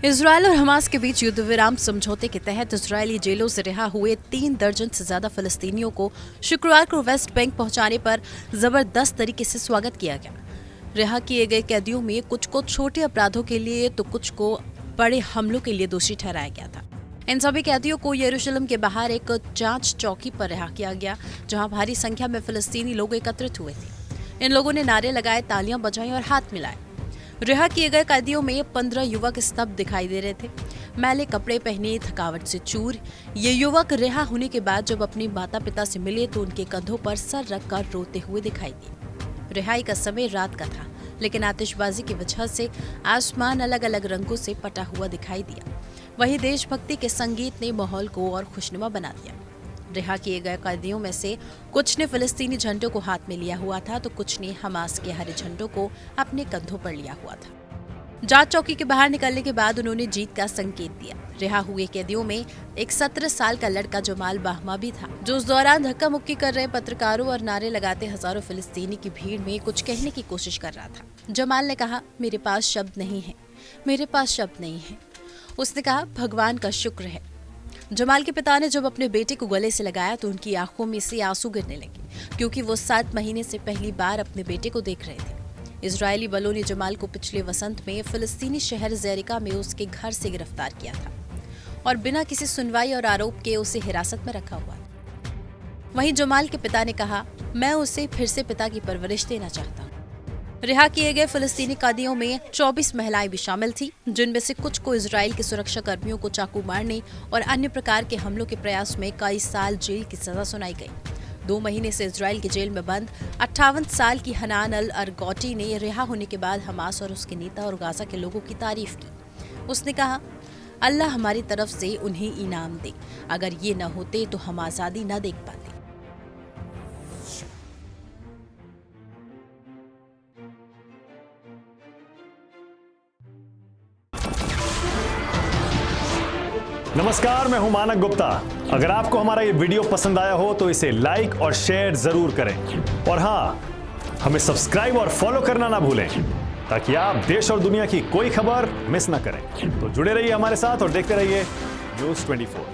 Israel और Hamas के बीच युद्ध विराम समझौते के तहत इजरायली जेलों से रिहा हुए 3 दर्जन से ज्यादा फलस्तीनियों को शुक्रवार को वेस्ट बैंक पहुंचाने पर जबरदस्त तरीके से स्वागत किया गया। रिहा किए गए कैदियों में कुछ को छोटे अपराधों के लिए तो कुछ को बड़े हमलों के लिए दोषी ठहराया गया था। इन सभी कैदियों को यरूशलेम के बाहर एक जांच चौकी पर रिहा किया गया, जहां भारी संख्या में फिलिस्तीनी लोग एकत्रित हुए थे। इन लोगों ने नारे लगाए, तालियां बजाई और हाथ मिलाए। रिहा किए गए कैदियों में 15 युवक स्तब्ध दिखाई दे रहे थे, मैले कपड़े पहने, थकावट से चूर। ये युवक रिहा होने के बाद जब अपने माता पिता से मिले तो उनके कंधों पर सर रखकर रोते हुए दिखाई दिए। रिहाई का समय रात का था, लेकिन आतिशबाजी की वजह से आसमान अलग अलग रंगों से पटा हुआ दिखाई दिया। वहीं देशभक्ति के संगीत ने माहौल को और खुशनुमा बना दिया। रिहा किए गए कैदियों में से कुछ ने फिलिस्तीनी झंडों को हाथ में लिया हुआ था तो कुछ ने हमास के हरे झंडों को अपने कंधों पर लिया हुआ था। जांच चौकी के बाहर निकलने के बाद उन्होंने जीत का संकेत दिया। रिहा हुए कैदियों में एक 17 साल का लड़का जमाल बाहमा भी था, जो उस दौरान धक्का मुक्की कर रहे पत्रकारों और नारे लगाते हजारों फिलिस्तीनी की भीड़ में कुछ कहने की कोशिश कर रहा था। जमाल ने कहा, मेरे पास शब्द नहीं है, मेरे पास शब्द नहीं है। उसने कहा, भगवान का शुक्र है। जमाल के पिता ने जब अपने बेटे को गले से लगाया तो उनकी आंखों में से आंसू गिरने लगे, क्योंकि वो 7 महीने से पहली बार अपने बेटे को देख रहे थे। इजरायली बलों ने जमाल को पिछले वसंत में फिलिस्तीनी शहर ज़ेरिका में उसके घर से गिरफ्तार किया था और बिना किसी सुनवाई और आरोप के उसे हिरासत में रखा हुआ था। वहीं जमाल के पिता ने कहा, मैं उसे फिर से पिता की परवरिश देना चाहता हूँ। रिहा किए गए फिलिस्तीनी कैदियों में 24 महिलाएं भी शामिल थी, जिनमें से कुछ को इजराइल के सुरक्षा कर्मियों को चाकू मारने और अन्य प्रकार के हमलों के प्रयास में कई साल जेल की सजा सुनाई गई। 2 महीने से इजराइल की जेल में बंद 58 साल की हनान अल अरगौटी ने रिहा होने के बाद हमास और उसके नेता और गाजा के लोगों की तारीफ की। उसने कहा, अल्लाह हमारी तरफ से उन्हें इनाम दे, अगर ये न होते तो हम आज़ादी न देख पाते। नमस्कार, मैं हूं मानक गुप्ता। अगर आपको हमारा ये वीडियो पसंद आया हो तो इसे लाइक और शेयर जरूर करें और हाँ, हमें सब्सक्राइब और फॉलो करना ना भूलें, ताकि आप देश और दुनिया की कोई खबर मिस ना करें। तो जुड़े रहिए हमारे साथ और देखते रहिए न्यूज़ 24।